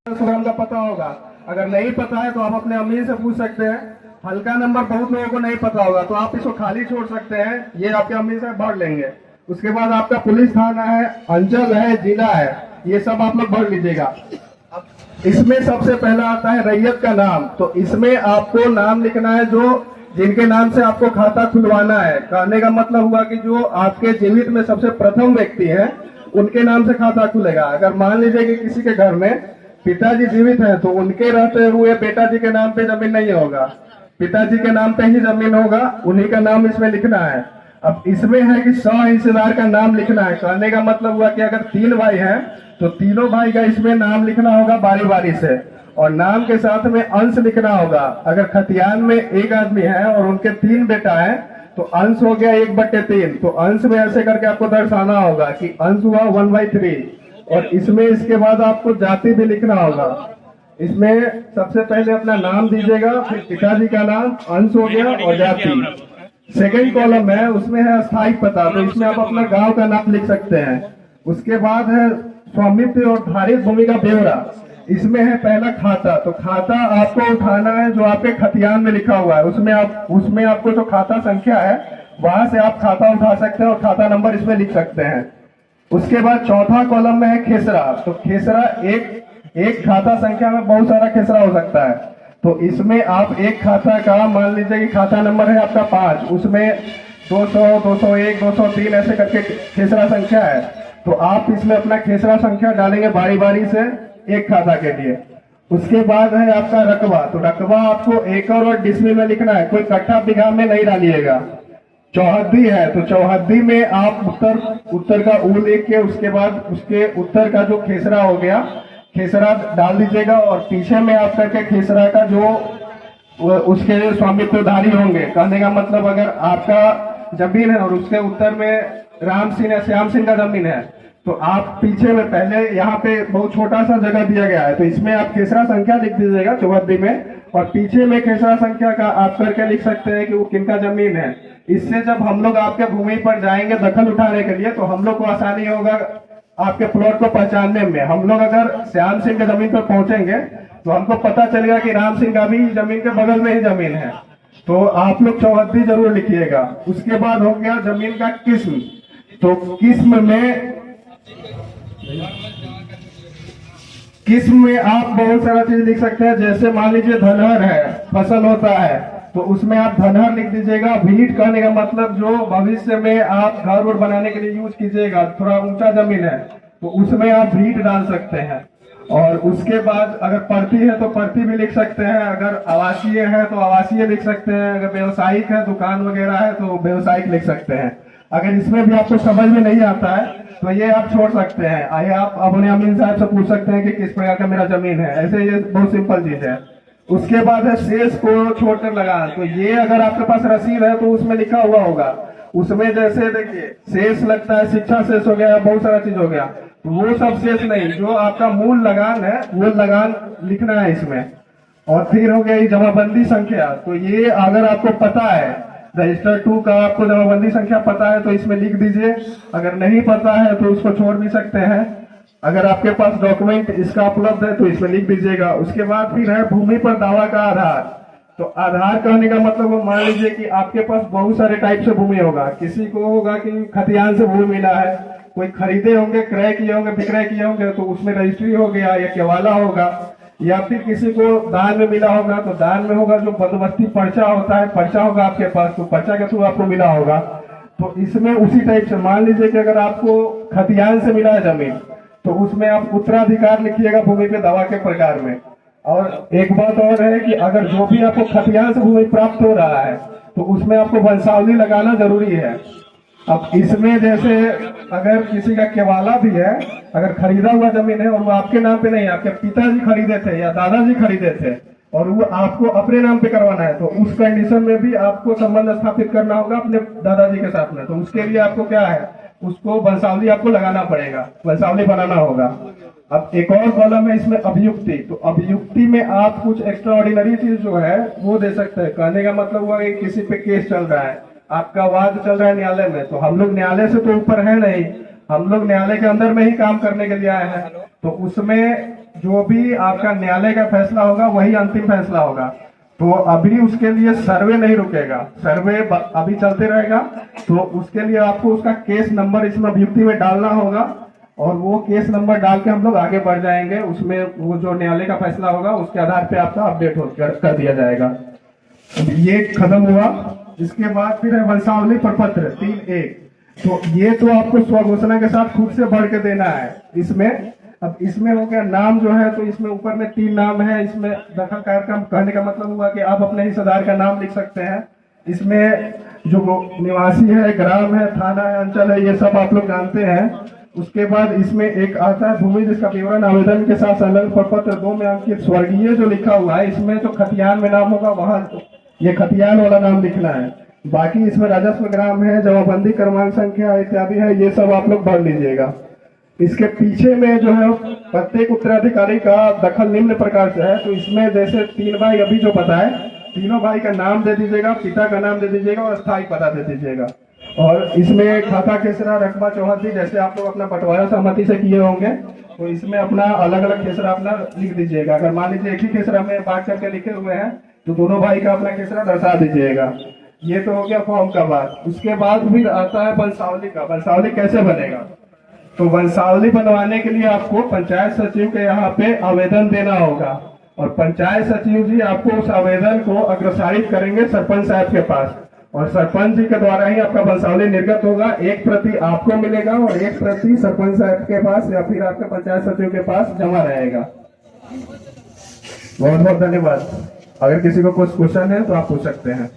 सुराम का पता होगा। अगर नहीं पता है तो आप अपने अम्मी से पूछ सकते हैं। हल्का नंबर बहुत लोगों को नहीं पता होगा, तो आप इसको खाली छोड़ सकते हैं, ये आपके अम्मी से भर लेंगे। उसके बाद आपका पुलिस थाना है, अंचल है, जिला है, ये सब आप लोग भर लीजिएगा। इसमें सबसे पहला आता है रैयत का नाम। तो इसमें आपको नाम लिखना है जो जिनके नाम से आपको खाता खुलवाना है। कहने का मतलब हुआ कि जो आपके जीवित में सबसे प्रथम व्यक्ति है उनके नाम से खाता खुलेगा। अगर मान लीजिए कि किसी के घर में पिताजी जीवित हैं तो उनके रहते हुए बेटा जी के नाम पे जमीन नहीं होगा, पिताजी के नाम पे ही जमीन होगा, उन्हीं का नाम इसमें लिखना है। अब इसमें है कि 100 हिस्सेदार का नाम लिखना है। कहने का मतलब हुआ कि अगर 3 भाई हैं तो तीनों भाई का इसमें नाम लिखना होगा बारी बारी से, और नाम के साथ में अंश लिखना होगा। अगर खतियान में एक आदमी है और उनके 3 बेटा है तो अंश हो गया 1/3। तो अंश में ऐसे करके आपको दर्शाना होगा कि अंश हुआ 1/3। और इसमें इसके बाद आपको जाति भी लिखना होगा। इसमें सबसे पहले अपना नाम दीजिएगा, फिर पिताजी का नाम, अंश हो गया और जाति। सेकंड कॉलम है उसमें है स्थायी पता, तो इसमें आप अपना गांव का नाम लिख सकते हैं। उसके बाद है स्वामित्व और धारित भूमि का ब्यौरा। इसमें है पहला खाता। तो खाता आपको उठाना है जो आपके खतियान में लिखा हुआ है, उसमें आपको जो खाता संख्या है वहां से आप खाता उठा सकते हैं और खाता नंबर इसमें लिख सकते हैं। उसके बाद चौथा कॉलम में है खेसरा। तो खेसरा एक खाता संख्या में बहुत सारा खेसरा हो सकता है। तो इसमें आप एक खाता का मान लीजिए कि खाता नंबर है आपका 5, उसमें 200, 201, 203 ऐसे करके खेसरा संख्या है। तो आप इसमें अपना खेसरा संख्या डालेंगे बारी बारी से एक खाता के लिए। उसके बाद है आपका रकबा। तो रकबा आपको एकड़ और डिसमी में लिखना है, कोई कट्ठा बीघा में नहीं डालिएगा। चौहद्दी है तो चौहद्दी में आप उत्तर का ऊ लिख के उसके बाद उसके उत्तर का जो खेसरा हो गया खेसरा डाल दीजिएगा, और पीछे में आप करके खेसरा का जो उसके स्वामित्वधारी होंगे। कहने का मतलब अगर आपका जमीन है और उसके उत्तर में राम सिंह या श्याम सिंह का जमीन है तो आप पीछे में पहले यहाँ पे बहुत छोटा सा जगह दिया गया है, तो इसमें आप खेसरा संख्या लिख दीजिएगा चौहद्दी में, और पीछे में खेसरा संख्या का आप करके लिख सकते हैं कि वो किनका जमीन है। इससे जब हम लोग आपके भूमि पर जाएंगे दखल उठाने के लिए तो हम लोग को आसानी होगा आपके प्लॉट को पहचानने में। हम लोग अगर श्याम सिंह के जमीन पर पहुंचेंगे तो हमको पता चलेगा कि राम सिंह का भी जमीन के बगल में ही जमीन है। तो आप लोग चौहद्दी जरूर लिखिएगा। उसके बाद हो गया जमीन का किस्म। तो किस्म में आप बहुत सारा चीज लिख सकते हैं। जैसे मान लीजिए धनहर है, फसल होता है, तो उसमें आप धनहर लिख दीजिएगा। भीट कहने का मतलब जो भविष्य में आप घर वोर बनाने के लिए यूज कीजिएगा, थोड़ा ऊंचा जमीन है तो उसमें आप भीट डाल सकते हैं। और उसके बाद अगर पड़ती है तो पड़ती भी लिख सकते हैं, अगर आवासीय है तो आवासीय लिख सकते हैं, अगर व्यवसायिक है दुकान वगैरह है तो व्यवसायिक लिख सकते हैं। अगर इसमें भी आपको समझ में नहीं आता है तो ये आप छोड़ सकते हैं। आइए आप अपने अमीन साहब से पूछ सकते हैं कि किस प्रकार का मेरा जमीन है। ऐसे ये बहुत सिंपल चीज है। उसके बाद है शेष को छोड़कर लगाना। तो ये अगर आपके पास रसीद है तो उसमें लिखा हुआ होगा। उसमें जैसे देखिए शेष लगता है, शिक्षा शेष हो गया, बहुत सारा चीज हो गया, तो वो सब शेष नहीं, जो आपका मूल लगान है वो लगान लिखना है इसमें। और फिर हो गया ये जमाबंदी संख्या। तो ये अगर आपको पता है रजिस्टर 2 का आपको जमाबंदी संख्या पता है तो इसमें लिख दीजिए। अगर नहीं पता है तो उसको छोड़ भी सकते हैं। अगर आपके पास डॉक्यूमेंट इसका उपलब्ध है तो इसमें लिख दीजिएगा। उसके बाद फिर है भूमि पर दावा का आधार। तो आधार कहने का मतलब वो मान लीजिए कि आपके पास बहुत सारे टाइप से भूमि होगा। किसी को होगा कि खतियान से भूमि मिला है, कोई खरीदे होंगे, क्रय किए होंगे, विक्रय किए होंगे, तो उसमें रजिस्ट्री हो गया या केवाला होगा। या फिर किसी को दान में मिला होगा तो दान में होगा जो बंदोबस्ती पर्चा होता है, पर्चा होगा आपके पास, तो पर्चा के थ्रू आपको मिला होगा। तो इसमें उसी टाइप से मान लीजिए कि अगर आपको खतियान से मिला है जमीन तो उसमें आप उत्तराधिकार लिखिएगा भूमि के दावा के प्रकार में। और एक बात और है कि अगर जो भी आपको खतियान से भूमि प्राप्त हो रहा है तो उसमें आपको वंशावली लगाना जरूरी है। अब इसमें जैसे अगर किसी का केवाला भी है, अगर खरीदा हुआ जमीन है और वो आपके नाम पे नहीं, आपके पिताजी खरीदे थे या दादाजी खरीदे थे और वो आपको अपने नाम पे करवाना है, तो उस कंडीशन में भी आपको संबंध स्थापित करना होगा अपने दादाजी के साथ में। तो उसके लिए आपको क्या है, उसको वंशावली आपको लगाना पड़ेगा, वंशावली बनाना होगा। अब एक और कॉलम है इसमें अभियुक्ति। तो अभियुक्ति में आप कुछ एक्स्ट्रा ऑर्डिनरी चीज जो है वो दे सकते हैं। कहने का मतलब हुआ कि किसी पे केस चल रहा है, आपका वाद चल रहा है न्यायालय में, तो हम लोग न्यायालय से तो ऊपर है नहीं, हम लोग न्यायालय के अंदर में ही काम करने के लिए आए हैं। तो उसमें जो भी आपका न्यायालय का फैसला होगा वही अंतिम फैसला होगा। तो अभी उसके लिए सर्वे नहीं रुकेगा, सर्वे अभी चलते रहेगा। तो उसके लिए आपको उसका केस नंबर इसमें अभियुक्ति में डालना होगा और वो केस नंबर डाल के हम लोग आगे बढ़ जाएंगे। उसमें वो जो न्यायालय का फैसला होगा उसके आधार पे आपका अपडेट कर दिया जाएगा। ये खत्म हुआ। इसके बाद फिर है वंशावली प्रपत्र 3(1). तो ये तो आपको स्वघोषणा के साथ खुद से भर के देना है इसमें। अब इसमें हो गया नाम जो है, तो इसमें ऊपर में 3 नाम है। इसमें दखल कार्यक्रम कहने का मतलब हुआ कि आप अपने हिस्सेदार का नाम लिख सकते हैं। इसमें जो निवासी है, ग्राम है, थाना है, अंचल है, ये सब आप लोग जानते हैं। उसके बाद इसमें एक आता है भूमि जिसका विवरण आवेदन के साथ संलग्न प्रपत्र 2 में अंकित स्वर्गीय जो लिखा हुआ है, इसमें जो खतियान में नाम होगा वहां ये खतियान वाला नाम लिखना है। बाकी इसमें राजस्व ग्राम है, जमाबंदी क्रमांक संख्या इत्यादि है, ये सब आप लोग भर लीजिएगा। इसके पीछे में जो है प्रत्येक उत्तराधिकारी का दखल निम्न प्रकार से है। तो इसमें जैसे 3 भाई अभी जो बताए, तीनों भाई का नाम दे दीजिएगा, पिता का नाम दे दीजिएगा और स्थायी पता दे दीजिएगा। और इसमें खाता खेसरा, रकबा चौहदी जैसे आप लोग अपना बंटवारा सहमति से किए होंगे, तो इसमें अपना अलग अलग खेसरा अपना लिख दीजिएगा। अगर मान लीजिए एक ही खेसरा में बांट करके लिखे हुए हैं तो दोनों भाई का अपना खेसरा दर्शा दीजिएगा। ये तो हो गया फॉर्म का बात। उसके बाद फिर आता है वंशावली का। वंशावली कैसे बनेगा? तो वंशावली बनवाने के लिए आपको पंचायत सचिव के यहाँ पे आवेदन देना होगा और पंचायत सचिव जी आपको उस आवेदन को अग्रसारित करेंगे सरपंच साहब के पास और सरपंच जी के द्वारा ही आपका वंशावली निर्गत होगा। 1 प्रति आपको मिलेगा और 1 प्रति सरपंच साहब के पास या फिर आपके पंचायत सचिव के पास जमा रहेगा। बहुत बहुत धन्यवाद। अगर किसी को कुछ क्वेश्चन है तो आप पूछ सकते हैं।